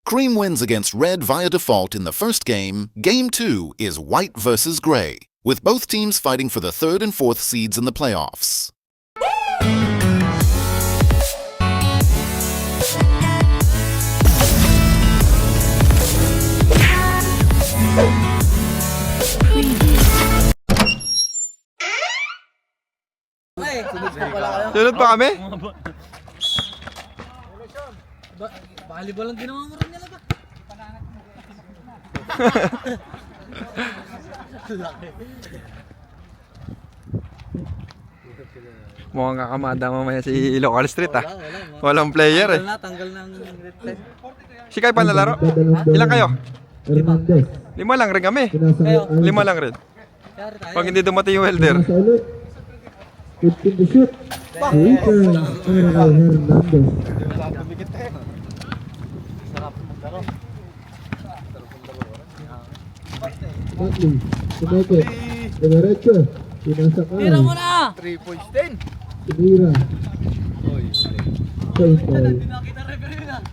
Cream wins against Red via default in the first game. Game 2 is White versus Gray, with both teams fighting for the 3rd and 4th seeds in the playoffs. Sunod pa kami? Volleyball ang ginawa mo rin nila ba? Mukhang kakamada mamaya si local street ah. Walang player eh. Tanggal ng red flag. Si Kai panlalaro? Ilan kayo? 5 lang rin kami. 5 lang rin. Pag hindi dumating yung welder. 15 to shoot. Super. Hernandez. Batley. Sumeke. Diretso. Pinasakay. Tira mo na! 3 points din. Sinira. Point ball. Nakita referee na.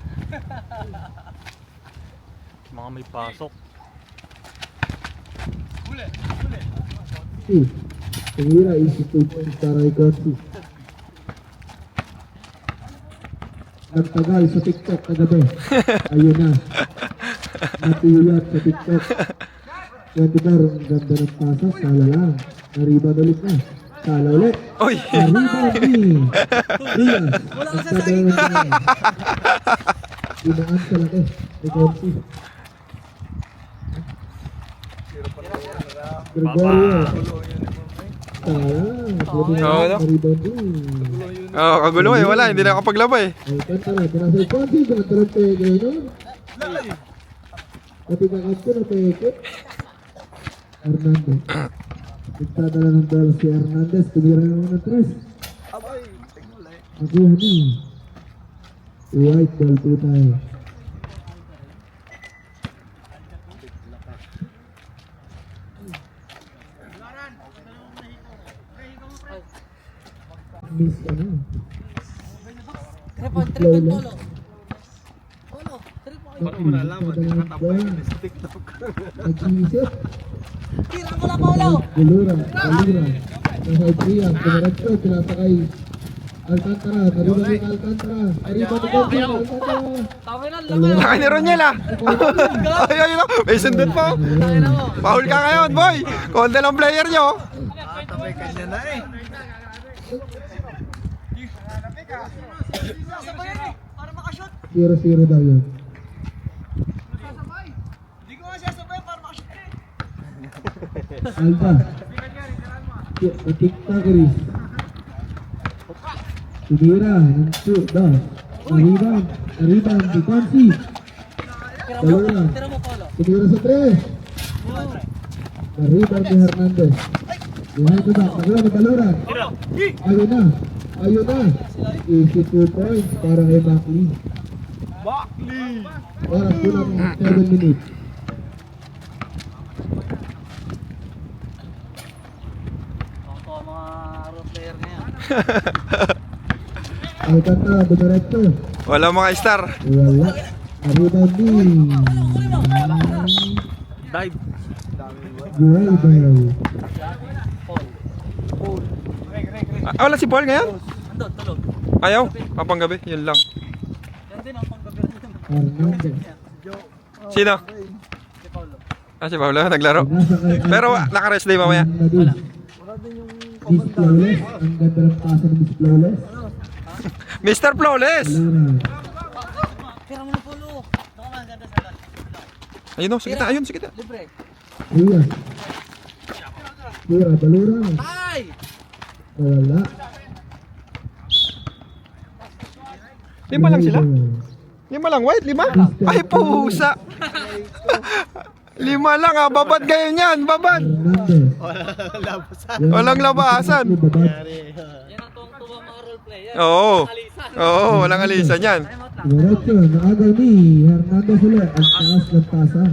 Mga may pasok. Sinira isi 2 points para Ikonsi. Nagtagal sa TikTok kagabi. Ayun na. Natuyat sa TikTok. Yan diba, ang ganda ng pasas. Sala lang. Nariban ulit na. Sala ulit. Oy! Nariban ni Diaz. Nagtadala na. Inaan sa laki. Ikonsi. Gregorio. Sayang. Nariban din. Oo, kagulo eh. Wala, hindi na nakapaglaba eh. Ay, kanta na. Pinasa Ikonsi. Gantarang pege nun. Pati kakad ko na peke. Hernandez. Nagtadala ng ball si Hernandez. Tumira naman ng 3. Nakuha ni. White ball po tayo. Miss ano? Tripod polo. Polo, tripod. Paano mo nalaman? Nakatapay ka sa TikTok. Nag-iisip. Tira mo na, Polo! Galura. Nasa Itrian. Diretso. Pinasakay. Alcantara. Nariban ni Alcantara. Nariban ni Alcantara. Tawin na, lamay! Laki ni Roniel ah. Ay, ay, ay. May sundot pa. Foul ka ngayon, boy. Konti lang player nyo. Tapay ka niya na eh. Sabayan mo, para makashoot! 0-0 daw yun. Hindi ko nga siya sabayan para makashoot eh! Alba. Patik-takeris. Sinira. Shoot. Daw. Nariban. Dikonsi. Galura. Tira mo, Polo! Sinira sa 3. Nariban ni Hernandez. Behind the back. Nagula ni Galura. Ayun na. Easy 2 points para kay Buckley. Parang kulang 7 minutes. Ito ang mga role player niya. Alcantara, dumiretso. Wala mga star. Wala. Nariban ni Dive. Guaybel. Ah, wala si Paul ngayon? Andun, tulog. Ayaw. Kapanggabi. Yun lang. Yan din ang panggabi rin. Hernandez. Sino? Si Polo. Ah, si Paolo. Naglaro. Nasa kay Pero naka-rest day mamaya. Wala. Miss Flawless. Ang ganda ng pasa ni Miss Flawless. Mr. Flawless! Galura. Tira mo na, Polo! Ito ka man, ganda sa gal. Ayun o, sige na. Ayun, sige na. Libre. Diaz. Balura. Ay! Wala. 5 lang sila? 5 lang, White? 5? Ay, pusa! 5 lang ah, babad kayo niyan, babad! Hernandez. Walang labasan. Yan ang tuwang-tuwa mga role player. Oo. Alisan. Oo, walang alisan yan. Diretso. Naagaw ni Hernandez ulit. Ang taas ng tasa.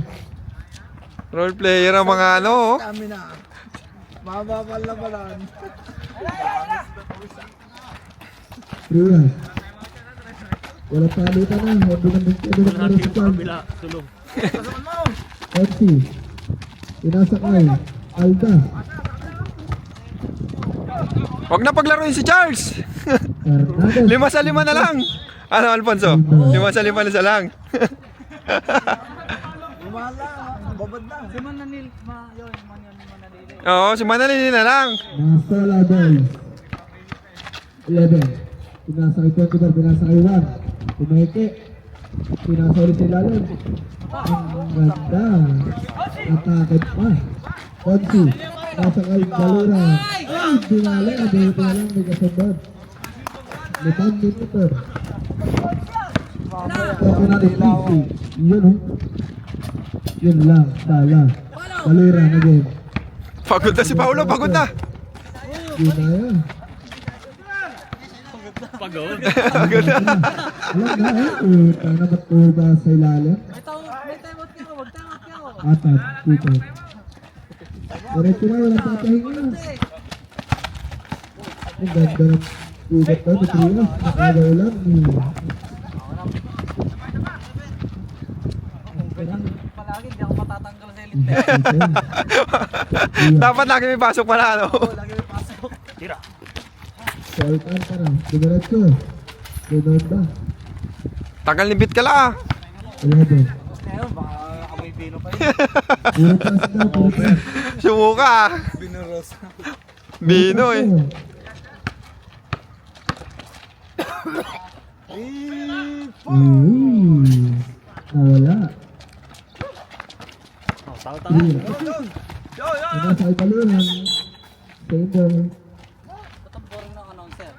Role player ang mga ano oh. Kami na. Mababal na balan. Diaz. Wala palitan na. Hindi na bigyan na ng si Charles. Tulong. Fonsi. Pinasakay. Alda. Huwag na paglaruin si Charles. Hernandez. 5-5 na lang. Ano, Alfonso? 5-5 na lang. Babad na. Si Mananil, yun, Mananil. Oo, si Manalini na lang. Masola boys. 11. Pinasakay 24. Pinasakay 1. Pumeke. Pinasa ulit sa ilalim. Ang ganda. Natakot pa. Fonsi. Pasakay Balura. Ay, dinali. Dito na lang. May kasabad. 5 minuto. Pwede natin easy. Yun oh. Yun lang. Sala. Balura na game. Pagod na si Paolo, pagod na. Yun na yan. Pagod. Pagod na. Alam na eh. Tayo na matuba sa ilalim. May time-out ka, wag time-out ka. Apat. Dito. Diretso na. Walang papahinga. Ang ganda ng ugat na. Matrias. Nakagaw lang. Palagi, hindi ako matatanggal sa elite. Dapat lagi may pasok pala, ano? Lagi may pasok. Soltan para. Diretso. Sunod ba? Tagal ni Bit ka la. 11. Ngayon, baka amoy pino pa yun. Puro pass na. Puro pass. Sumuka. Binuros. Bino eh. Nawala. Tao-tao. Nasa ay baluran. Table. Ba't ang boring ng announcer?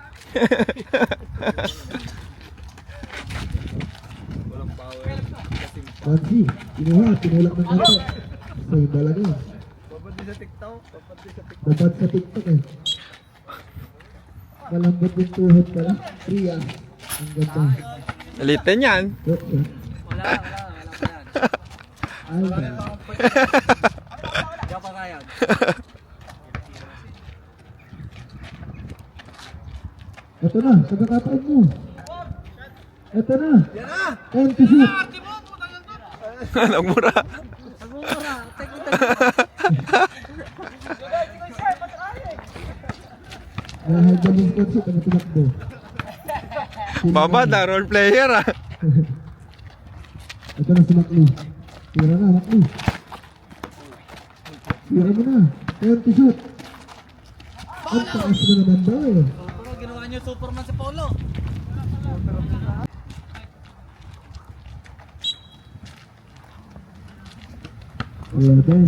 Pansi. Kinuha. Tinulak ng kanto. Table lang yun. Babad din sa TikTok. Babad din sa TikTok. Babad sa TikTok eh. Malambot yung tuhod pala. 3 ah. Ang ganda. Elite yan. Good shot. Wala pa yan. Alda. Diyan pa kaya. Ito na. Pagkakataon mo. Ito na. Yan na. And to shoot. Nagmura. Nagmumura. Dahil dyan yung coach, ito na tumakbo. Baba na, role player ah. Ito na si Makli. Tira na, Makli. Tira mo na. And to shoot. Ang taas mo naman daw eh. Pero ginawa niyo Superman si Paulo. Ayan.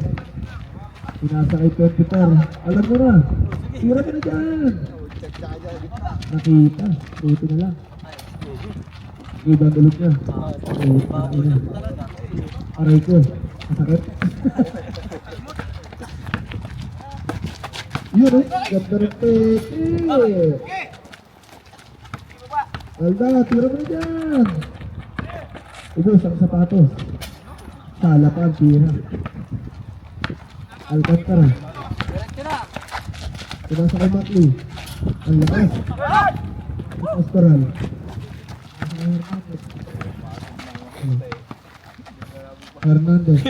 Pinasakay 24. Alam mo na. Tira mo na dyan. Nakita. Ito na lang. Ibang ulit niya. Ito na. Aray ko. Masakit. Yun eh. Ganda ng peke. Alda, tira mo na dyan. Ito, isang sapatos. Sala pa ang tira. Alcantara. Diretso na. Pinasa kay Makli. Ang lakas. Pastoral. Hernandez.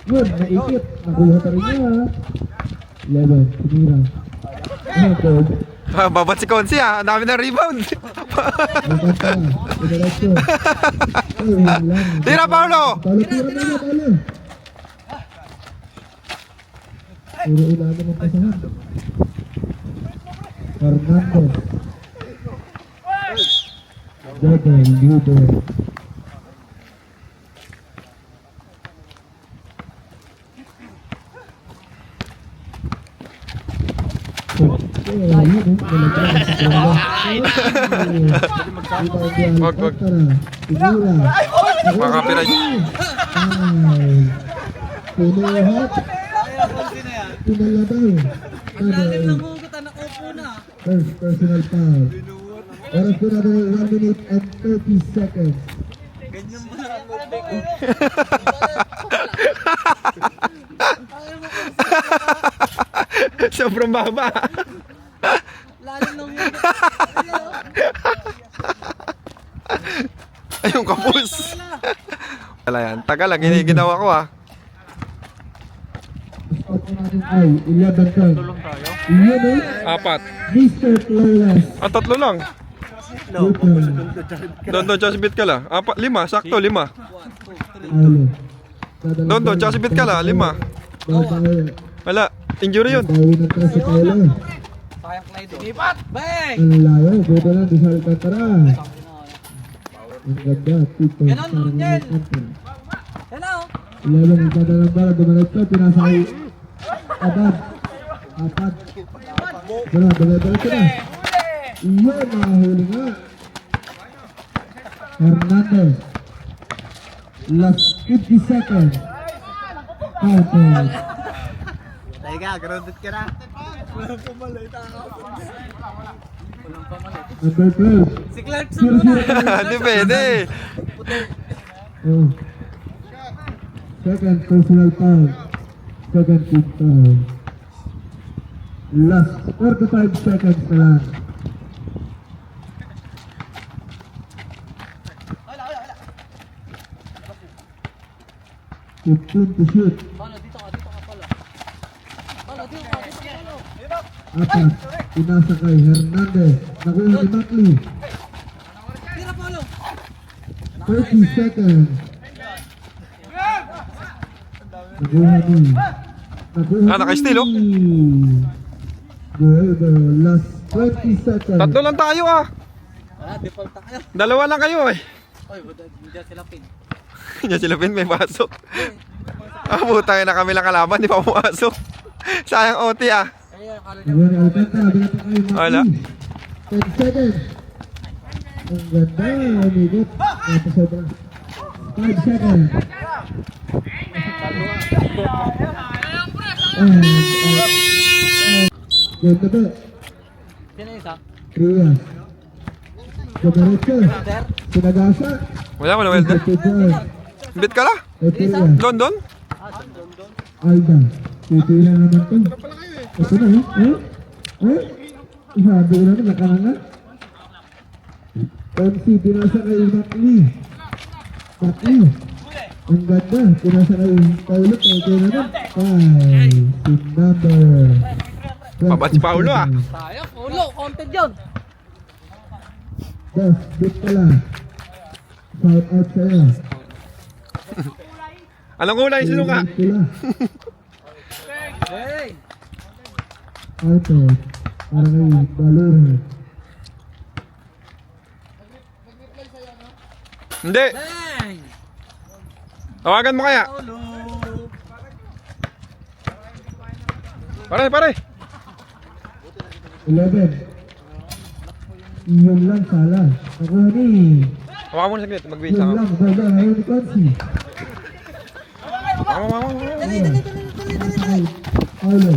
Yun, naikit. Nakuha pa rin niya. 11. Tinira. Ano ito? Babat si Konsi ah. Ang dami ng rebound. Alcantara. Pinarasyo. Ay, lang. Tira, Paolo! Paolo, tira na na, Paolo. Puro ilalim ang pasahan. Hernandez. Double, double. Wag. Makapira. Pinuhat. Pinalabay. Lalim ng hugot, anak upo na. First personal foul. Oras po natin 1 minute and 30 seconds. Ganyan mo na. Sobrang baba. Lalim ng hugot. Wala yan. Tagal lang, ginawa ko ah. Stop na natin ay 11 turn. Yun eh. Apat. Mr. Flores. Ah, tatlo lang. Dondo, Jasbit ka la. Apat, 5, sakto, 5. Alo. Dondo, Jasbit ka la, 5. Babae. Wala, injury yun. Bawi ng tayo si Tyler. Sayang Clyde. Lipat! Bang! Ang layo. Buto lang. Di sa Alcantara. Ang ganda. Tito. Ganon, Rungel. Yan na, oh. 11. Ang ganda ng bala. Dumalatso. Pinasakay. Abad. Apat. Wala. Dumalatso na. Iyon. Nakahuli nga. Hernandez. Last 50 seconds. Counter. Teka, grounded ka na. Number 12. Si Clarkson muna. Hindi pwede. Oh. Second personal foul. Second team foul. Last 45 seconds na lang. Fifteen to shoot. Palo, dito ka pala. Palo, dito ka. Apat. Pinasa kay Hernandez. Nakuha ni Mackley. Tira, Palo. 30 seconds. Nakuha ni. Ah, naka-steal, oh. Good. Last 20 seconds. Tatlo lang tayo ah. Wala, default tayo. Dalawa lang kayo eh. Oy, hindi sila pin. Hindi sila pin, may pasok. Ah, putang na kami lang kalaban, di pa pumasok. Sayang OT ah. Ayun, akala niya. Nakuha ni Alcantara. Binata kay Mackley. Wala. 10 seconds. Ang ganda. Umibot. Napasobra. 5 seconds. Ganda ba? Sino isa? Trias. Gamaretso. Sir? Sinagasa. Wala welder. Bit ka la? Trias. London? Alda. Titila naman to. Ito na Sabi ko naman nakanga. MC pinasa kay Mackley. Mackley. Ang ganda. Pinasa kay Paulo. Ito naman. 5. Team number. Pabat si Paulo ah. Sayang, Polo. Content yun. Boss, bit ka lang. Shout out sa'yo. Anong kulay si Luka? Sila. Hey! Auto. Para kay Balor. Hindi. Bang! Tawagan mo kaya. Polo! Pare. 11. Iyon lang sala. Ako ni. Hawakan mo na saglit, mag-win Iyon sa lang. Baga. Ayaw ni Consi. Paulo.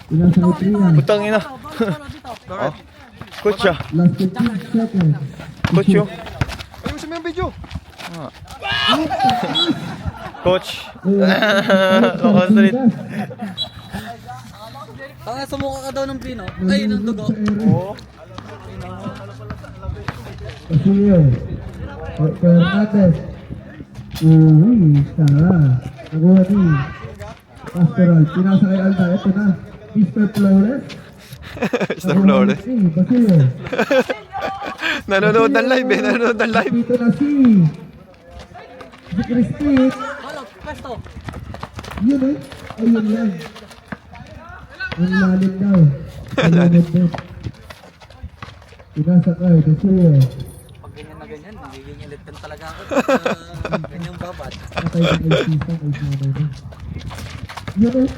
Pinasa kay Trias. Putang ina. Bakit? Coach ah. Last 15 seconds. Coach yun. Ay, gusto mo yung video? Coach. Local Street. Tanga, sumuka ka daw ng pino. Ay, ng dugo. Oo. Casio. Fernandez. Uy, sala. Nakuha ni Pastoral. Pinasa kay Alda. Ito na. Mr. Flores. Mr. Flores. Basilio. Nanonood ng live eh, nanonood ng live. Dito na si Crispy. Palo, pesto. Yun eh. Ayun lang. Ang lalim daw. Ang lalim daw. Pinasa kay Basilio. Pag ganyan na ganyan, magiging electan talaga ako. Ganyang babad. Patay sa kay Sisa. Kay Sanay na. Yun eh.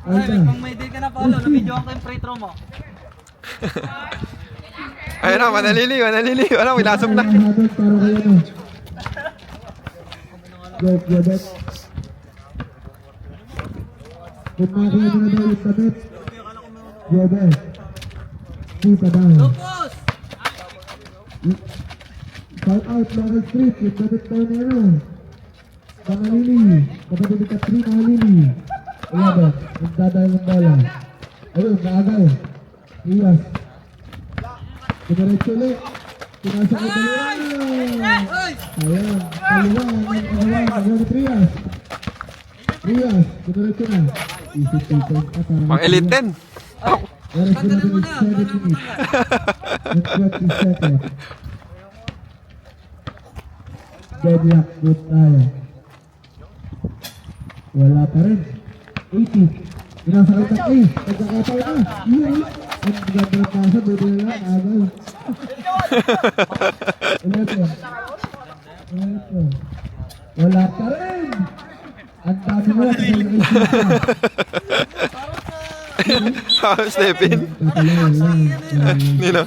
Ay, Alda. kung may deal ka na, Palo, na-videoan ko yung free throw mo. Ayun na, manalili. Wala, wilasok na. Habang para kayo no. Jobet. Kung makakuha mo na daw yung damit. Jobet. Kita daw. Lupos! Shout out Local Street. Yung damit daw na ano. Pangalili. Kapatid ni Catherine Pangalili. Ilaban. Nagdadahil ng bola. Ayun, naagaw. Iyas. Diretso ulit. Pinasa ko dalawa. Ayan, kaliwa ng kaliwa. Agaw ni Trias. Trias, diretso na. Easy taken ka para Pang elite 10. Oras ko na din 7 minutes. At 20 seconds. Deadlock good tayo. Wala pa rin. 80. Pinasakit ang A. Nagkakapal na. Yun. Ang ganda ng pasa. Buti na lang. Agaw. 11. Wala pa rin. Ang dami mo. Stephen. Nino?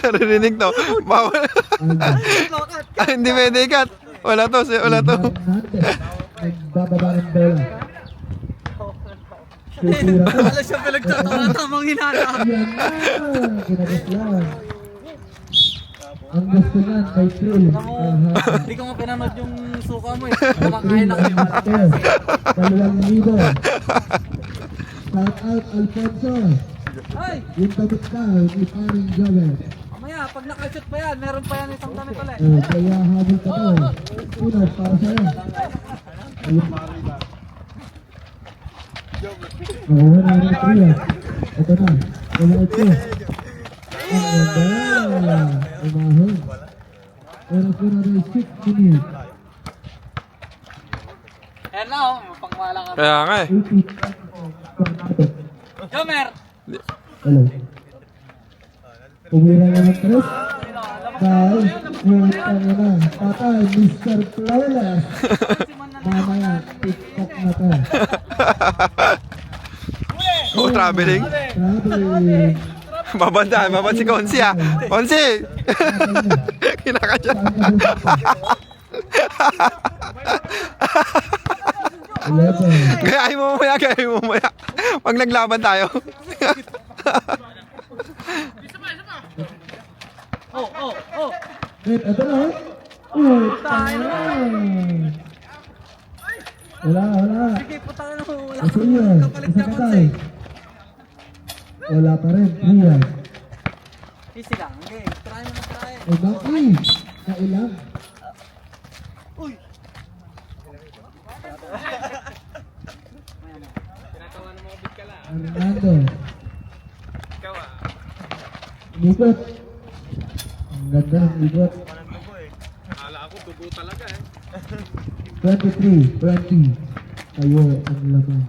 Narinig to. Bawal. Ay, hindi pwede ikat. Wala to. Wala to. Nagbababa ng bola. Tutira ka. Wala siya pinagtatawa. Tamang hinala. Yan na. Kinabas lang. Ang gusto niyan may thrill. Hindi ko nga pinanood yung suka mo eh. Kumakain lang yung After 2,000. Shout out Alfonso. Ay! Yung tabit ka ni paring Joel. Mamaya, pag nakashoot pa yan, meron pa yan isang damit ulit. Kaya habol ka to. Sino para sa'yo? Wala na Trias. Ito na. Wala ito. Ang ganda. Umahon. Oras ko na rin 6 minutes. Ayan na oh, pangmala ka. Kaya nga eh. 80. Jomer! Hello. Umira na ng tres. Dahil, putang na. Patay, Mr. Flawless. Mamaya, TikTok na to. Oh, traveling. Traveling. Babanda si Konsi ah. Konsi! Kinakadya. Gayahin mo mamaya. Pag naglaban tayo. Wait, ito na. Tayo na. Wala. Sige, puta ka na mo. Wala Kasi ka yun, kapalit isa na ka konse. tayo. Wala pa rin, Trias. Easy lang. Okay, try mo na try. Ay, Maki. Kailang. Uy! Fernando. Ikot. Ang ganda ng ikot. Akala ako dugo talaga eh. 23, 20. Kayo ang laman.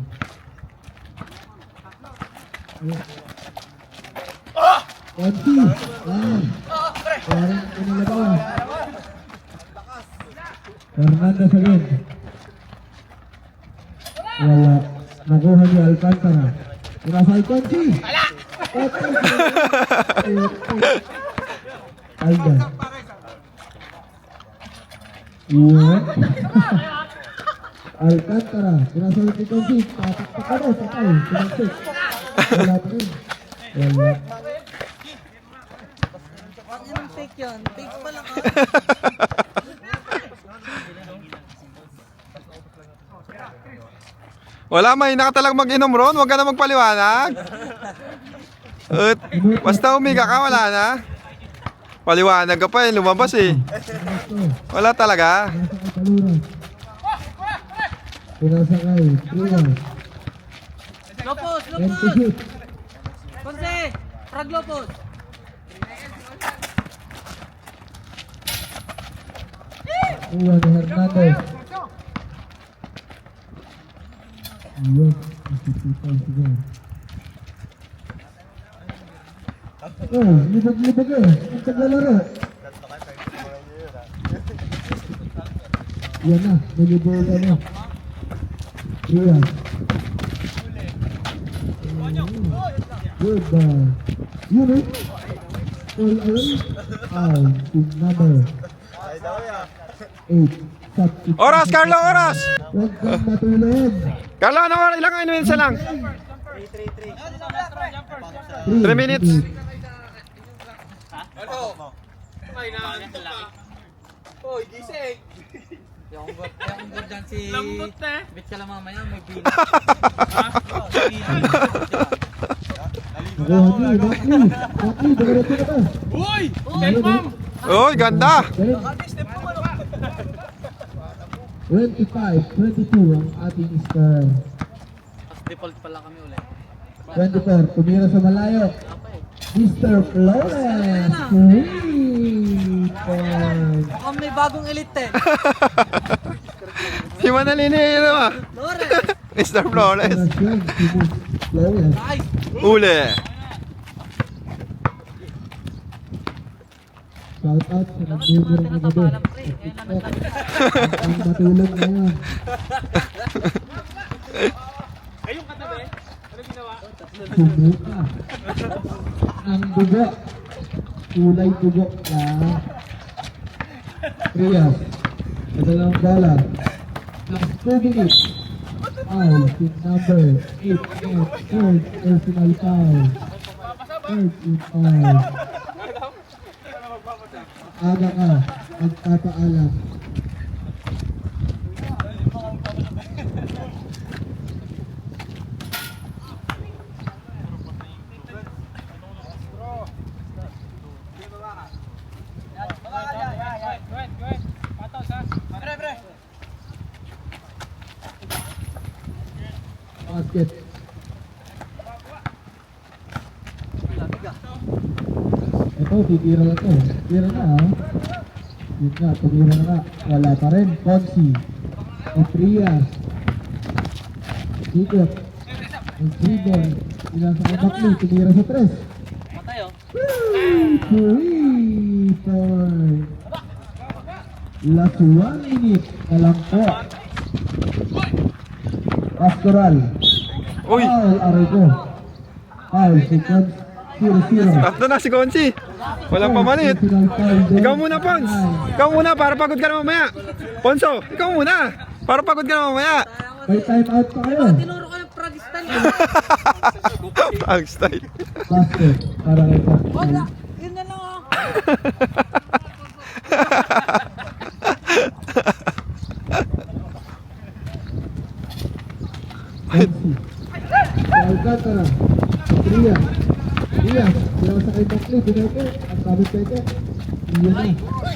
Konti. Parang inalabaw. Fernando Salim. Wala. Nakuha ni Alcantara. Pinasay Konti. Alda. Iwan. Alcantara. Pinasay ni Konti. Tatak ka daw. Sakay. Pinagsik. Wala pa rin. Wala. Bakit yung fake yun? Fake pala ka. Wala, may nakatalang mag-inom ron. Huwag ka na magpaliwanag. At basta umiga ka, wala na. Paliwanag ka pa eh, lumabas eh. Wala talaga. Pinasakay. Trias. Lopos! Empty Lopos! shoot. Konse! Frag Lopos! Kuha ni Hernandez. Yes, isipitaw siya. Oh, libag-libag eh. Ang taglalaro. Yan na, nalibog ka na. Trias. Good ball. Yun eh. All away. Foul. Team number 8. Substitute. Oras, Carlo, oras! Huwag kang matulog. Carlo, ano, ilang minutes na lang? 3 minutes. Hoy, gising! Yung good dyan si... Lambot na eh. Bit ka lang mamaya, may bilang. Nakuha niya, Bakli. Bakli, diretso na ba? Uy! Step mom! Oy, ganda! Galing. 25-22 ang ating score. Default pala kami ulit. 24, tumira sa malayo. Mr. Flores. 3 points. Mukhang may bagong elite eh. Si Manalini yun naman. Lore! Mr. Flores. Operasyon si Mr. Flores. Nice! Uli. Shout out sa nag-boomer na gabi. Ang matulog ngayon. Ayun katabi. Ano ginawa? Sumuka. Ang dugo. Kulay dugo na Riyas. Madalang bola. Last 2 minutes. Foul. Team number 8. Third personal foul. Third team foul. Aga ka. Magpapaalam. Basket. Ito, titira lang to. Tira na ha. Yun nga, tumira na nga. Wala pa rin. Ponzi. Otrias. Sikot. Mag-dribble. Ilang sa kabakli. Tumira sa 3. Matay oh. 3 point. Last 1 minute na lang po. Pastoral. Uy, Foul, aray ko. Foul, sequence 0-0. tatlo na si Consi. Walang pamalit. Personal foul din. Ikaw muna, Pons. Ikaw muna, para pagod ka na mamaya. Ponso, ikaw muna. Para pagod ka na mamaya. May time out pa kayo. Tinuro ko yung Pragistan. Pag style. Basket, para kay Wala! Pascal. Yun na lang oh. Ponzi. Alcantara. Trias. Trias. Sila sa kay Bakli. Bineke. Ang sabi peke. Iyan na.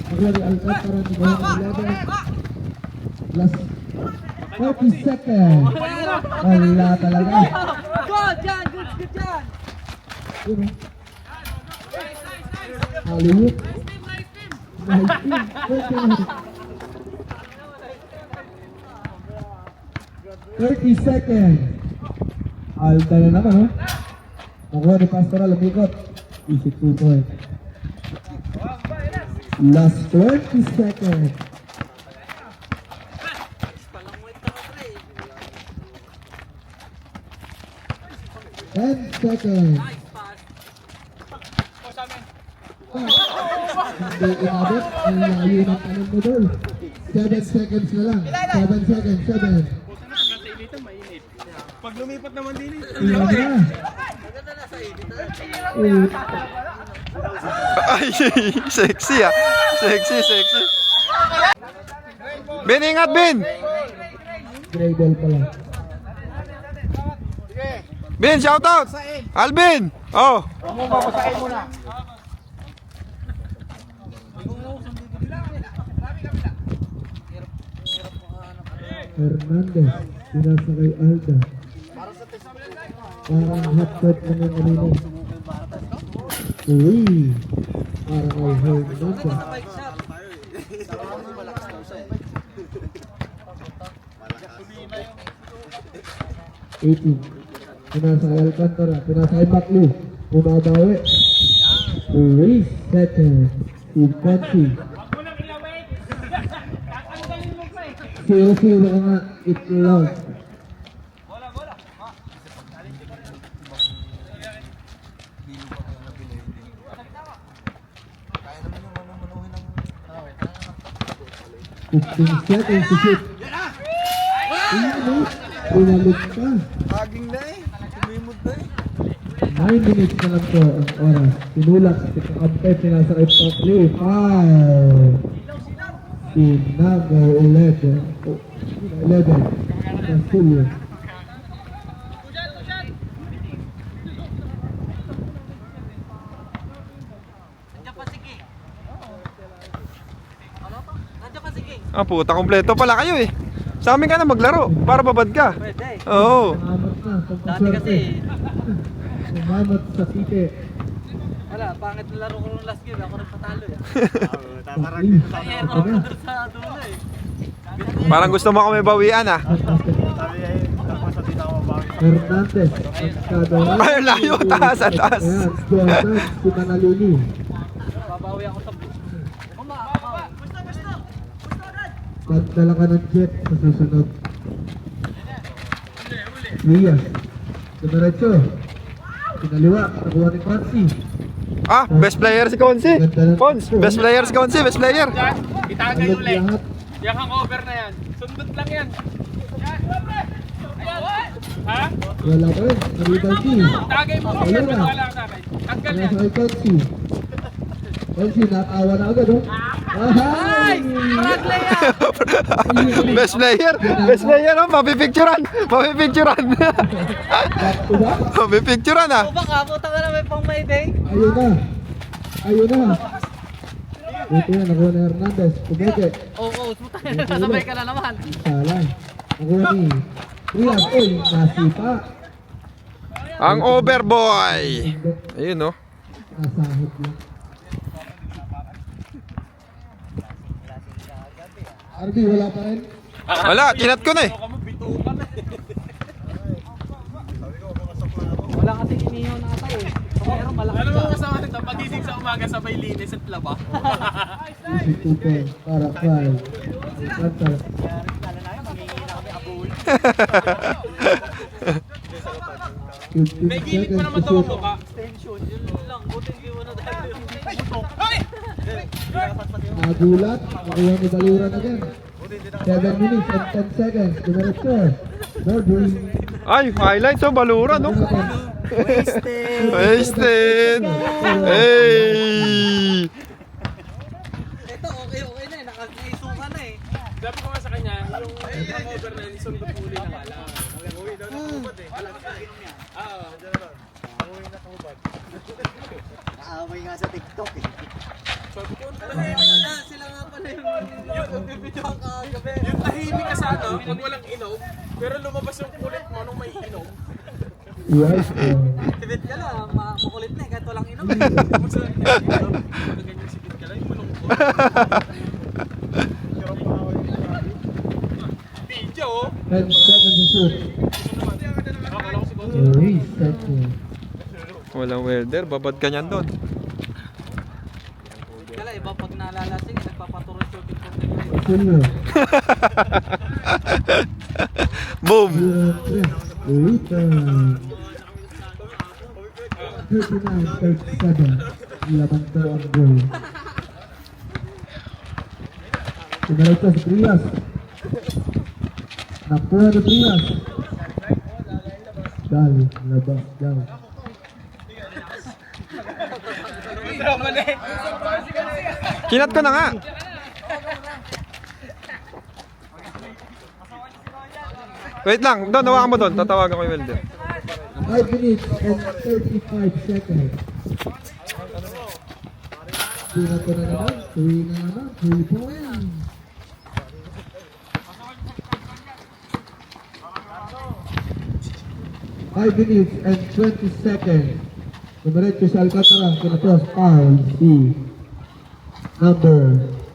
Maglari Alcantara. Tigawang 11. Last 40 seconds. Wala talaga. Go, Jan! Good, good, Jan! Yun o. Hollywood. Nice team. Second. 30 seconds. Alta na naman, oh. Nakuha ni Pastoral, umikot. Easy 2 points. Last 20 seconds. Palang wait ako pre. 10 seconds. Nice pass. Hindi inabot. Ang layo ng tanong mo doon. 7 seconds na lang. 7 seconds. 7. Pag lumipat naman din eh. Ilan na. Maganda na sa edit. 8. Ay, sexy ah. Sexy, sexy. Ben, ingat, Ben. Gradle pala. Ben, shout out. Alvin. Oh. Hernandez. Pinasa kay Alda. Parang hotdog na yung kanina. Uy! Parang kay Hernandez. Bike shop. 18. Pinasa kay Alcantara. Pinasa kay Bakli. Bumabawi. 3 seconds. Steve Conti. 0-0 ka nga. Itlog. Fifteen seconds to shoot. Pinalik pa. Aging na eh. Tumimod na eh. 9 minutes na lang po ang oras. Tinulak si kakampi, pinasa kay Pakli. Foul. Si number 11. 11. Castillo. Ah, puta, kompleto pala kayo eh. Sa amin ka na maglaro, para babad ka. Pwede. Oo. Salamat na. Dati kasi, Salamat sa tite. wala, pangit na laro ko nung last game. Ako rin patalo eh. Tatarang Ay, error ko doon sa dulo eh. Parang gusto mo kami bawian ah. Hernandez. Kadawala. Ay, layo, taas, taas. Ayan, Jordan. Si Manaluni. Babawi ako sa Pagdala ka ng jet sa susunod. Rias. Dumiretso. Pinaliwa. Nakuha ni Patsy. Ah, best player si Konsi. Pons, best player si Konsi, best player. Itagay Alog ulit. lahat. Yan ang over na yan. Sundot lang yan. Ha? Wala pa rin. Nariban si. Tagay mo. Wala na. Wala ka tagay. Tanggal yan. Nasa kay Patsy. Patsy, natawa na agad oh. Ahay! Best player, best player oh, mapipicturan, mapipicturan. Back to back. Mapipicturan ah. baka, puta ka na may pang Mayday. Ayun na. Ayun na. Buti na, nakuha ni Hernandez. Kumeke. Oo, puta ka na, nasabay ka na naman. Sala. Nakuha ni Rias. Uy, nasipa. Ang overboy. Ayun oh. Nasahot lang. Arby, wala pa rin. Wala, kinat ko na eh. Wala kasi inihaw na ata eh. Pero malaki Ano siya. mo kasama nito? Pagising sa umaga sabay linis at laba. Easy 2 points para 5. Alcantara. 15 May gilid seconds pa naman to ito ang shoot. mukha. Tension, yun lang. Buti hindi mo na dahil. Nagulat. Nakuha ni Baluran again. 7 minutes and 10 seconds. Dumiretso. Bordering. Ay, highlights oh, baluran oh. Wasted. Hey. Ito, okay na eh. Nakaisuka na eh. Sabi ko nga sa kanya, yung over na yun, sundot uli na nga lang. Uwi daw na kumabad eh. Naaway nga sa TikTok eh. Sabi ko, Wala, sila nga pala yung bibidyo ang kagabi. yung tahimik ka sa ano, pag walang inom, pero lumabas yung kulit mo nung may inom. Yes. Tibit ka lang, makulit na eh, kahit walang inom. Kung sa ganyan sikit ka lang, yung malungkot. Video oh. 10 seconds to shoot. Akala ko si Gonzo. Reset mo. Walang welder, babad ka niyan doon. Kala, iba pag nalalasing, nagpapaturo yung shooting for the game. Silver. Boom. Return. 39-37. Laban to ang goal. Dumiretso si Trias. Nakuha ni Trias. Dali, labas, dali. Kinat ko na nga. Wait lang, doon, hawakan mo doon. Tatawagan ko yung welder. 5 minutes and 35 seconds. Tuwi na naman. 3 points. Five minutes and 20 seconds. Dumiretso sa Alcantara. Kinapos foul si number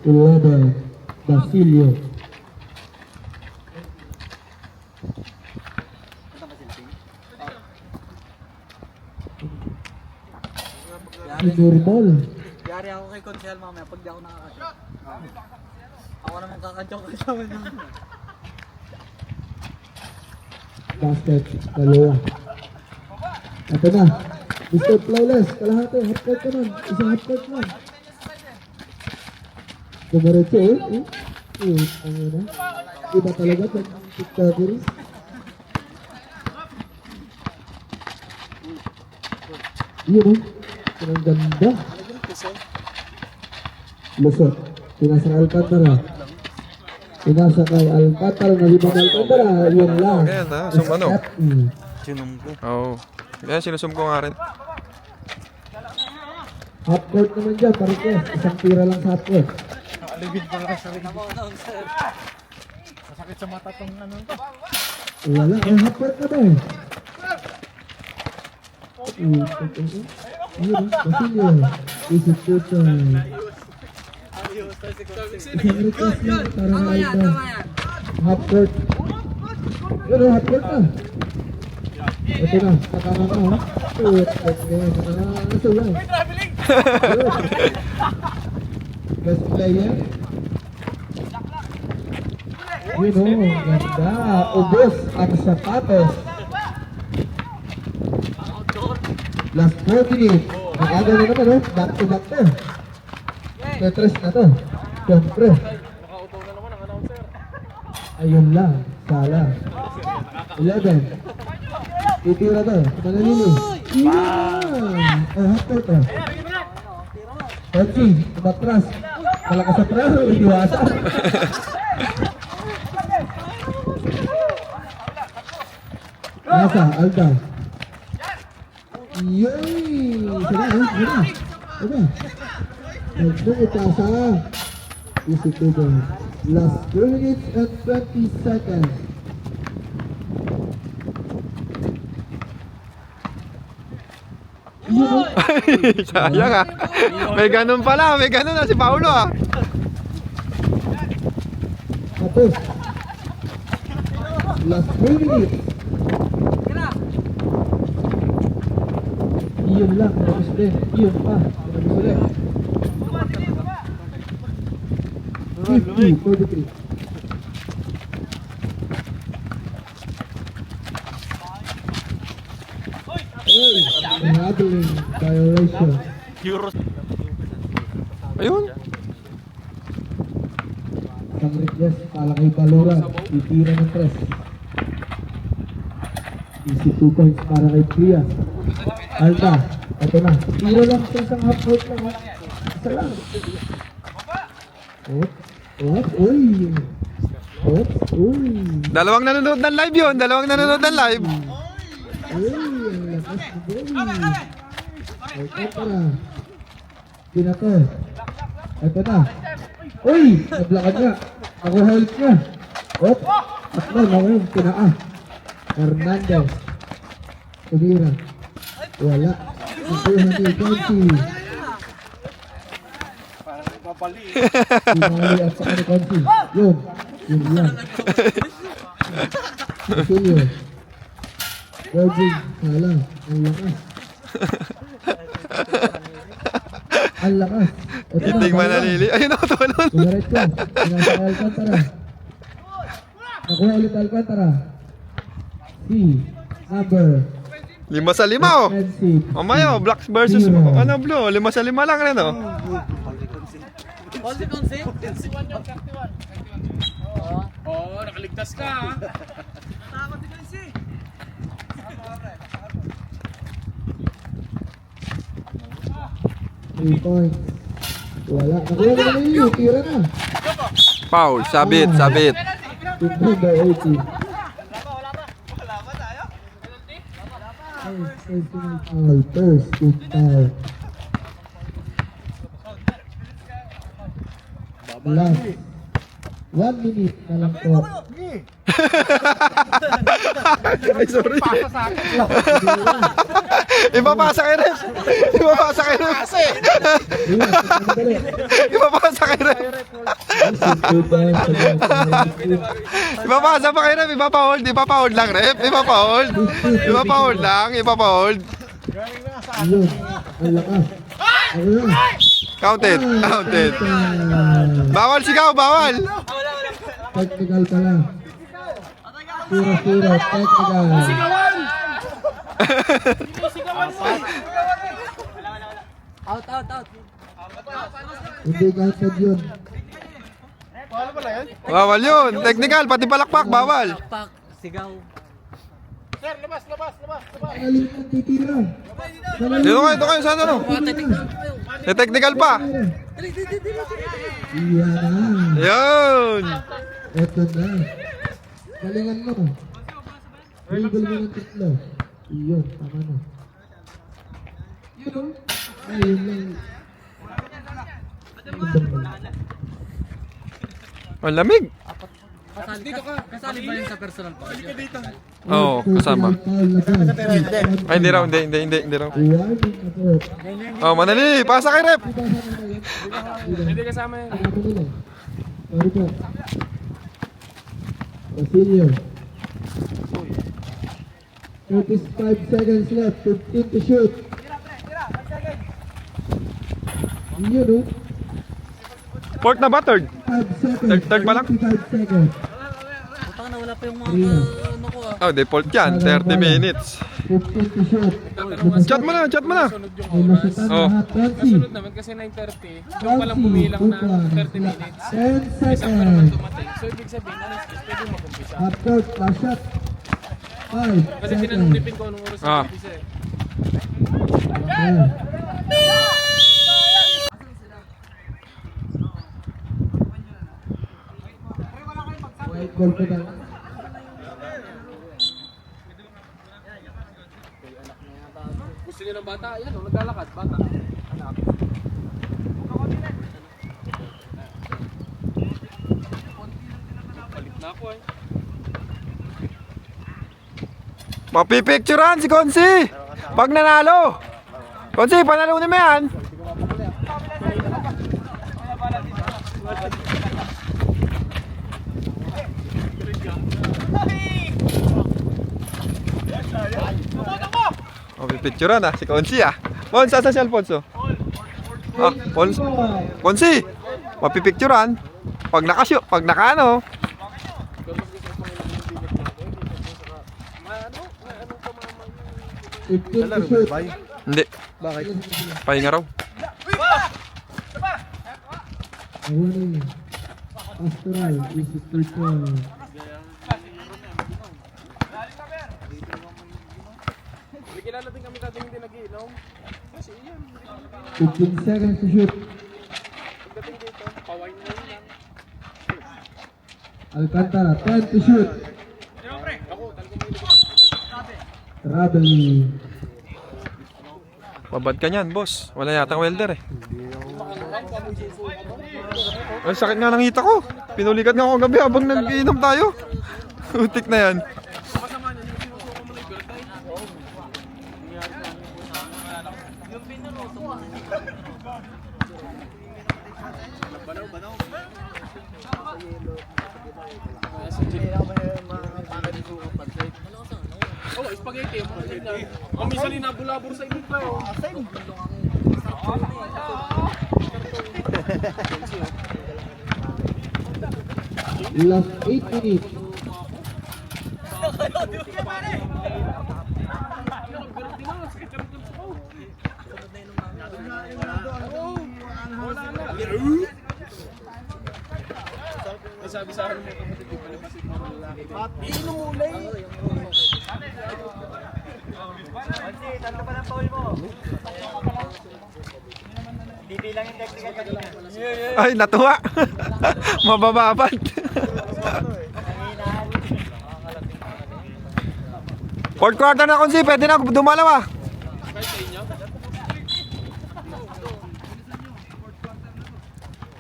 11, Basilio. Si Normal. Yari ako kay Consel mamaya pag di ako nakakasya. Ako naman kakadyoke kasama niya. Basket, dalawa. Ito na. Mr. Flawless, kalahati. Half court ka nun. Isang half court nun. Dumiretso eh. Ano na. Iba talaga pag TikTokeries. Yun oh. Ang ganda. Lusot. Pinasa kay Alcantara. Pinasa kay Alcantara. Nalibang Alcantara. Yun lang. Ayan ha, sum ano? Sinunggo. Oo. Yan, sinusum ko nga rin. Half court naman dyan, Marquez. Isang tira lang sa half court. sir. Wala, ang happer ka ba eh? Yun, Basilio. Isip ko ito. Isang request lang para Tama yan, na tama yan. half court. Yun, half court ka. Ito na, nakama ka ha. Nasa lang. Best player. Yun o, ganda. Ubos ang sapatos. Last 4 minutes. Nag-agaw na naman o. Back to back to. Tetris na to. Siyempre. Ayun lang. Sala. 11. Titira to. Manalili. Yeah! Oh, hot court to. Konsi. Tumatras. Malakas sa traso. Idiwasa. Nasa. Alda. Yoy! Sana, sana. Ano? Nagdung itasa. Easy to go. Last 2 minutes and 20 seconds. Sayang ah. May ganun pala, may ganun na si Paulo ah. Tapos. Last 3 minutes. Iyon lang, tapos din. Iyon pa. Tapos ulit. 50, 43. Enabling violation. Ayun. Isang request para kay Baluran. Titira ng press. Easy 2 points para kay Priya. Alta. Ito na. Tira lang sa isang half court lang. Isa lang. Uy. Uy. Dalawang nanonood ng live yun. Dalawang nanonood ng live. Uy, ang lakas ni Boy. Ito para. Pinato. Ito na. Uy, naglakad niya. Ako help niya. Op. Takbo, nawin. Pinaa. Hernandez. Tumira. Wala. Nakuha ni Consi. Pinali at saka ni Consi. Yun. Yun yan. Basilio. Virgin. Sala. Ang lakas. Ang lakas. Ito na, Hindi balikan. manalili. Ayun ako tulon. Diretso. Pinasa kay Alcantara. Nakuha ulit Alcantara. C. Number. 5-5 oh. Offensive. Mamaya, Blacks versus Zero. ano Blue. 5-5 lang rin oh. All the concept? Oo, nakaligtas ka ha. 3 points. Wala. Nakuha na naman yun. Tira na. Foul, sabit, sabit. Team number 18. First team foul. Last 1 minute na lang po. Ay, sorry. Ipapasa kay Ref. Ipapasa kay Ref. Ipapasa kay Ref. Ipapasa pa kay Ref. Ipapahold. Ipapahold lang, Ref. Ipapahold. Ipapahold lang. Ipapahold. Yun. Ang lakas. Ako na. Counted. Counted. Bawal sigaw. Bawal. Technical pala. Sira-sira. Technical. Out, out, out. Hindi counted yun. Bawal yun. Technical. Pati palakpak. Bawal. Pak, sigaw. Aling ang titira. Dito kayo. Saan ano? May technical pa. Iyan na. Yun. Eto na. Galingan mo. Dribble mo ng tatlo. Iyon, tama na. Yun o. Ayun lang. Ang lamig. Kasali ba yun sa personal pa? Oo, kasama. Ay, hindi raw, hindi raw. Oh, manali, pasa kay rep. Hindi kasama yun. Sorry po. Basilio. 35 seconds left. 15 to shoot. Yun, no? Fourth na ba? Third? 5 seconds. Third pa lang? 55 seconds. Butang na wala pa yung mga ano ko ah. Oh, default yan. 30 minutes. 15 to shoot. Chat mo na, chat mo na. Sunod yung May masutan Oh. lahat. 20. Kasunod naman kasi 9:30. Yung palang bumilang na 30 minutes. 10 Isa pa naman seconds. dumating. So ibig sabihin, alas 10, pwede mag-umpisa. Half court. Last shot. 5 Kasi seconds. tinanong tipin ko anong oras Ah. mag-umpisa eh. Ayan. White ball po tayo. Gusto niyo ng bata? Yan, oh, naglalakad. Bata. Anak. Palit na ako eh. Mapipicturean si Konsi. Pag nanalo. Konsi, panalunin mo yan. Mapipicturean si Konsi Pons, saan si Alfonso? Pons. Konsi, mapipicturean. Pag nakaano. 15 to shoot. Hindi. Bakit? Pahinga raw. Awani. Pastoral. This is third point. May kilala din kami dati hindi nag-iinom. Kasi yan. 15 seconds to shoot. Pagdating dito, pawain na yun lang. Alcantara. 10 to shoot. Ako, talagang may Traveling. Babad ka niyan, boss. Wala yatang welder eh. Ay, sakit nga ng hita ko. Pinulikat nga ako gabi habang nag-iinom tayo. Utik na yan. Oh, spaghetti. Kung minsan inabulabor sa init pa oh. Last 8 minutes. Sabi sa akin mo kapatid ko pala kasi iinom muna eh. Tanto pa ng foul mo. Bibilang yung technical kanina. Ay, natuwa. Mabababad. Fourth quarter na, Konsi. Pwede na dumalawa. Kahit sa inyo.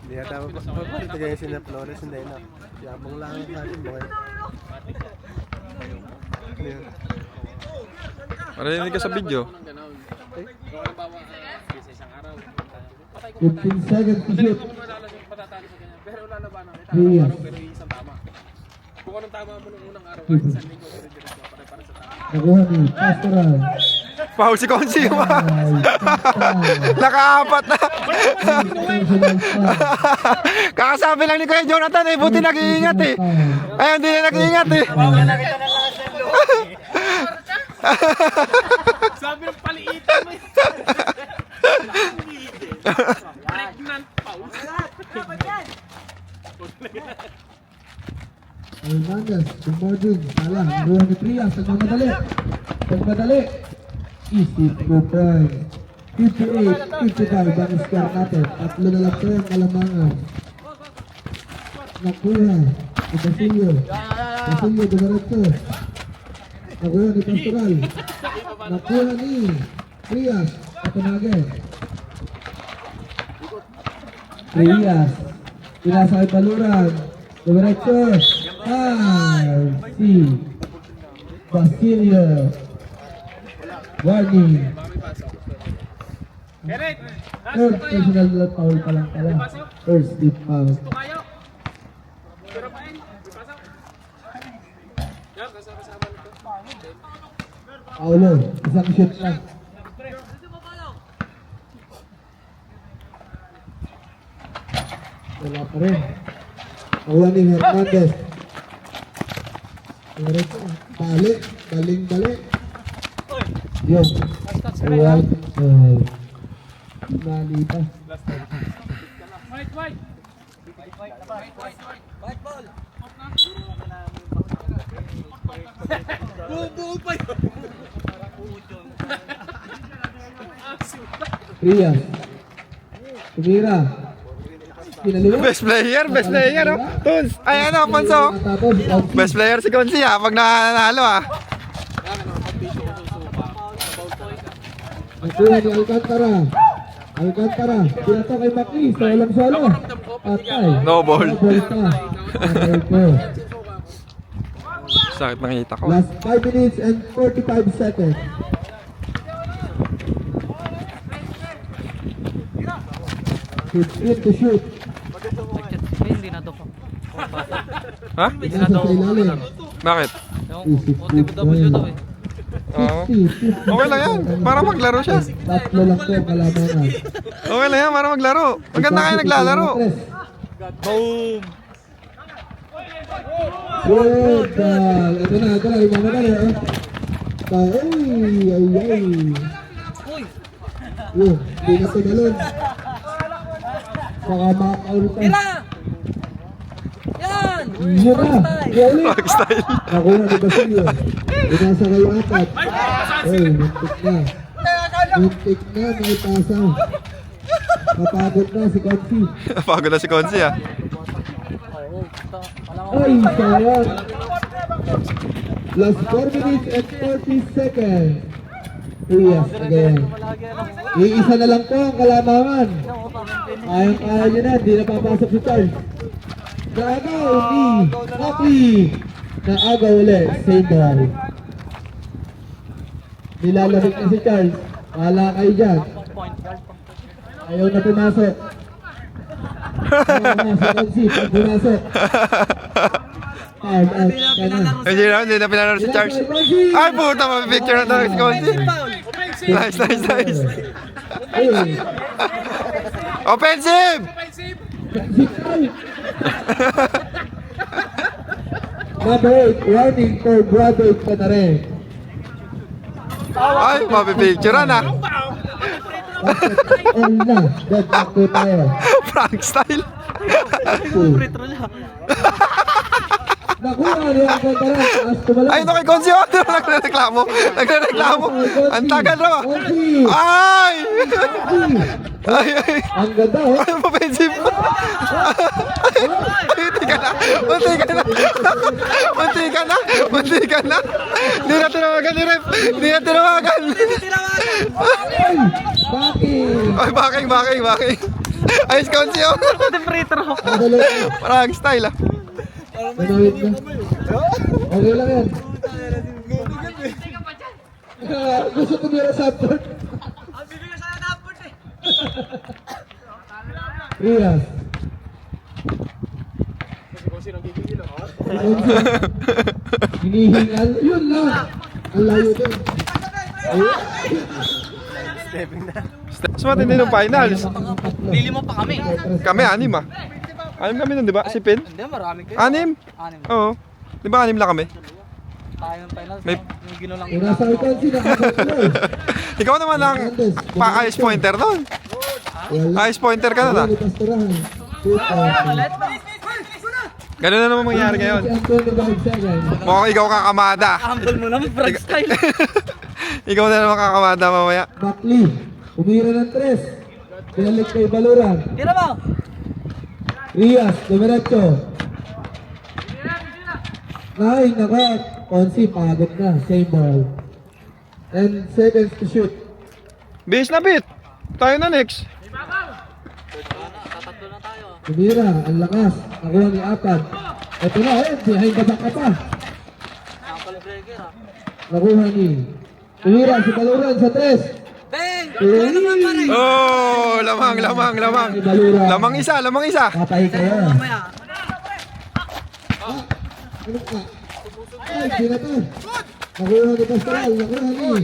Hindi na tayo papagay si na Flores, hindi na. Yabang lang ang ating buhay. Marinig ka sa video. Nang gano'n. Kung halimbawa, sa isang araw, patay ko 15 seconds to Dali shoot. ko malalagay yung patatalo sa kanya. Pero lalabanan kita. Yes. Araw pero isang tama. Kung anong tama mo nung unang araw, kahit isang linggo, pero diretso ka para sa tama. Nakuha ni Pastoral. Foul si Konsi. Nakaapat na. Personal foul. Kakasabi lang ni Kuya Jonathan eh. Buti nag-iingat eh. Ayun, hindi na nag-iingat eh. Sabi ng paliitan mo yun. Pregnant pause. Hernandez, Dumordin, Salah, nakuha ni Trias, nagmamadali. Easy, 2 points. 58-55 ang score natin. Tatlo na lang po yung kalamangan. Nakuha ni Basilio. Basilio, dumaretso. Nakuha ni Pastoral. Nakuha ni Trias. Katanagin. Trias. Pinasa kay Baluran. Diretso. Si Basilio. Warning. Third personal foul pa lang pala. First deep foul. Paulo, isang shoot lang. Wala pa rin. Nakuha ni Hernandez. Diretso. Balik. Baling-balik. Yun. Right. Mali pa. White ball. Rias. Tumira. Pinaliwa. Best player oh. Tunes. Ay ano, Ponso. Tapos, Best player si Gonzi pag nanalo nakuha ni Alcantara. Alcantara. Pinato kay Maki. Sa walang solo. Patay. No ball. No ball pa. Okay po. Sakit nakita ko. Last 5 minutes and 45 seconds. Shoot to shoot. Hindi na to po. Ha? Nasa sa ilalim. Bakit? OTW daw eh. Oo. 60. Okay lang yan. Para maglaro siya. Tatlo lang po kalamangan. Okay lang yan. Para maglaro. Maganda kayo naglalaro. Boom! Good ball. Ito na. Yung mga na. Ay. Uy! Yun. Di na tumalon. Saka makaul pa. Tira! Yan! Yun na. Yun Pag style. Nakuha ni Basilio. Inasa kayo apat. Ay, muntik na. Muntik na, may pasa. Mapagod na si Consi. Pagod na si Konzi Ay, sayang. Last 4 minutes and 40 seconds. Yes, again. Iisa na lang po ang kalamangan. Kayang-kaya nyo na, hindi na papasok si Charles. Naagaw ni Maki. Naagaw ulit, same ball. Nilalamig na si Charles. Wala kayo dyan. Ayaw na pumasok. Ayaw na si Consi, pag pumasok. Time out ka na. Hindi na pinalaro si Charles. Ay puta, mapipicture na talaga si Konzi. Nice. Ayun. Offensive! Number 8, warning for Brother ka na rin. Ay, mapipicture na. All na, dead back to tayo. Prank style. Retro niya. Nakuha niya ang kantara, taas tumalak. Ay, ito kay Konzi. Nagrereklamo. Ang tagal raw. Consi! Ay! Ay! Ang ganda oh. Ay, offensive. Munti ka na. Hindi na tinawagan ni Ref. Hindi na tinawagan. Ay! Bakit? Ay, backing. Ayos Konzi. Retro. Madali. Parang style Manawid na. Okay lang yan. Gusto tumira sa upward. Ang bibigyan sa upward eh. Rias. Hinihingal. Yun lang. Ang layo din. Mas matindi nung finals. Pili mo pa kami. Kami, 6 6 kami nun, di ba? Si Pin? Hindi, marami kayo. 6? Anim. Oo. Di ba 6 lang kami? Tayo ng finals. May- Yung ginulang Kung nasa ikon sila, nakakatuloy. Ikaw naman ang pa-ice pointer nun. Wala. Ice pointer ka na. Wala, pasturahan. Ganun na naman mangyari ngayon. Si Antonio Bagsagan. Mukhang ikaw kakamada. humble mo naman, frag style. Ikaw na naman kakamada mamaya. Bakli. Umira ng 3. Pinalik kay Baluran. Tira mo. Rias, dumiretso. Ay, naka. Consi, pagod na. Same ball. 10 seconds to shoot. Bis na bit. Tayo na next. Tatatlo na tayo. Umira, ang lakas. Nakuha ni Apad. Ito na eh, behind the back ka pa. Nakapal-breaker ah. Nakuha ni. Tumira si Baluran sa 3. Bang! Ano naman pare? Oh, lamang. Lamang isa. Patay kayo. Mamaya. Ano ka? Ay, sino to? Nakuha ni Pastoral, nakuha ni.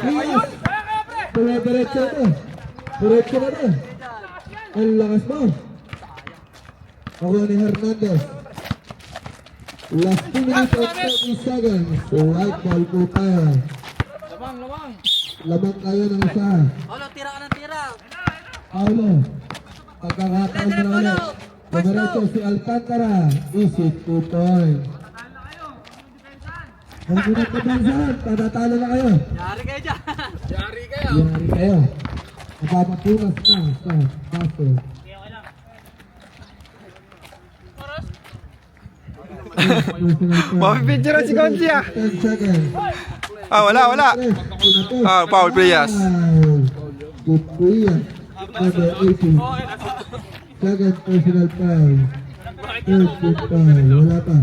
Riyas. Diretso to. Diretso na to. Ang lakas mo. Nakuha ni Hernandez. Last 2 minutes and 30 seconds. White ball po tayo. Lamang kayo ng isa. Olo, tira ka ng tira. Paulo. Pagkakataon na ulit. Diretso si Alcantara. Easy 2 points. Ang gunat na bansahan, tatatalo na kayo. Yari kayo dyan. Yari kayo. Yari kayo. Napapapunas na sa paso. Mapipicture si Konsi ah. 10 seconds. Wala. Foul Prias. Good Prias. Number 18. Second personal foul. Third good foul. Wala pa.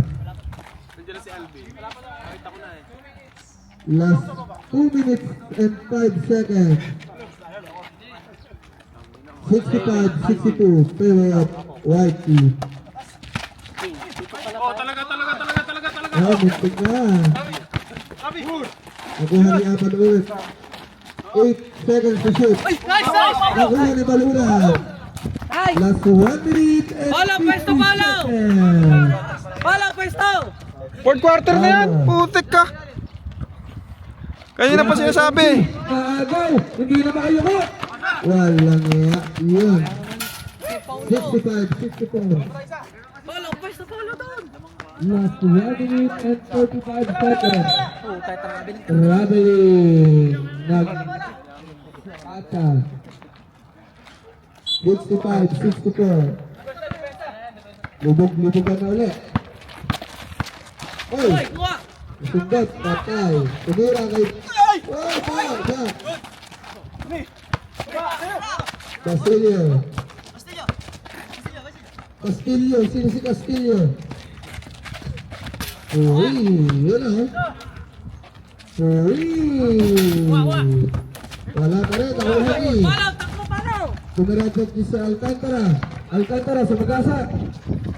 Last 2 minutes and 5 seconds. 65-62. Favor of White team. Muntik na. Nakuha ni Apan ulit. 8 seconds to shoot. Nakuha ni Baluran. Last 1 minute and 50 seconds. Balang pwesto! Fourth quarter na yan. Putik ka. Kanina pa sinasabi. Kaagaw! Hindi na makayuko! Walang iya. Yun. 65-64. Balang pwesto, bala doon! Last 1 minute and 35 seconds. Oh, tayo tarabi ng Traveling. Nag-ata. 65-64. Lubog-lubogan na ulit. Oy! Ay, kuha! Sundot, patay. Tumira kay... Oh, pa! Castillo. Castillo, sino si Castillo? Uy, yun ah. Uy. Wala pa rin, ako lagi. Balang, takbo, balang! Tumirapot niya sa Alcantara. Alcantara sa magasa.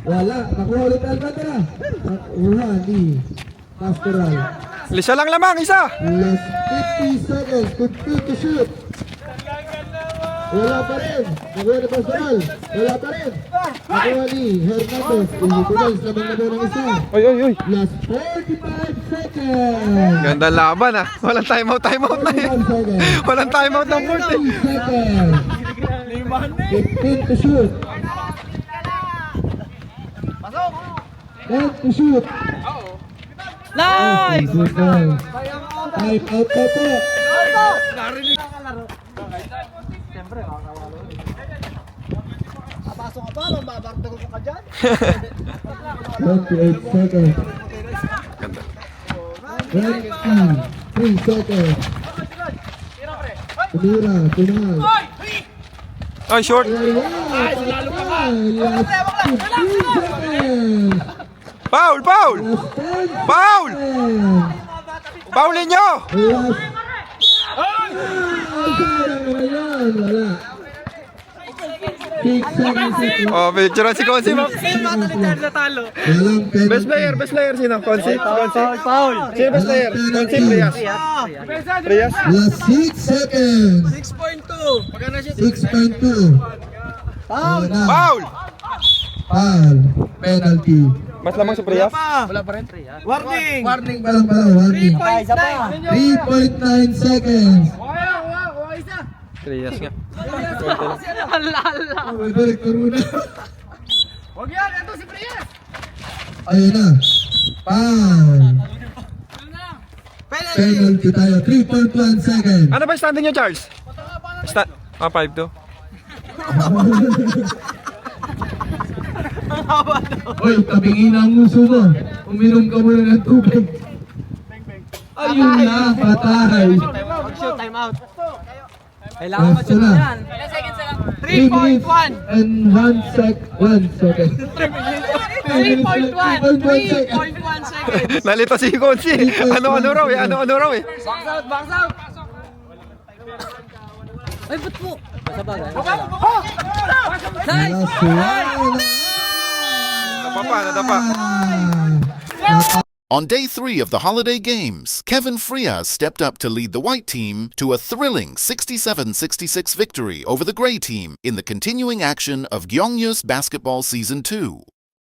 Wala, nakuha ulit Alcantara. Nakuha ni Pastoral. Lisa lang lamang, isa. Last 50 seconds, complete to shoot. Wala pa rin. Nakuha ni Pastoral. Wala pa rin. Nakuha ni Hernandez. Ilibugas naman na ng isa. Oy. Last 45 seconds. Ganda laban ah. Walang timeout na eh. 41 seconds. Walang timeout ng 30 40. seconds. 15 to shoot. 10 to shoot. Nice! Good ball. Time out na po. Siyempre, makakawalo. Papasok ka ba? Mababardago ka dyan? 28 seconds. 23 seconds. Tumira, tumal. Ay, short. Last 15 seconds. Foul! Last 10 Foul! seconds. Foulin nyo! Last... Sayang naman yan. Wala. 6 seconds. Oh, picture si Konsi. Natalo. Walang Best player sino? Konsi? Foul! Sino best player? Konsi, Prias. Prias? Last 6 seconds. 6.2! Magana siya. 6.2. Foul. Foul! Foul. Penalty. Mas lamang si Prias? Wala pa rin. Warning! Warning pa lang pala. Warning. 3.9 seconds. Prias nga. Alala! Balik ka muna. Huwag yan! Ito si Prias! Ayun na. Foul. Penalty tayo. 3.1 seconds. Ano ba standing nyo, Charles? 5-2. Uy, tabingin ang nguso mo. Uminom ka muna ng tubig. Ayun na, patay. Mag-shoot, time out. Pwesto na. 3 minutes and 1 second. 3.1 seconds. Nalito si Konsi. Ano raw eh. Box out, box out! Ay, ba't mo? Basta bagay. Nice! Nadapa. On day 3 of the holiday games, Kevin Frias stepped up to lead the white team to a thrilling 67-66 victory over the gray team in the continuing action of Gyeongnyeus Basketball Season 2.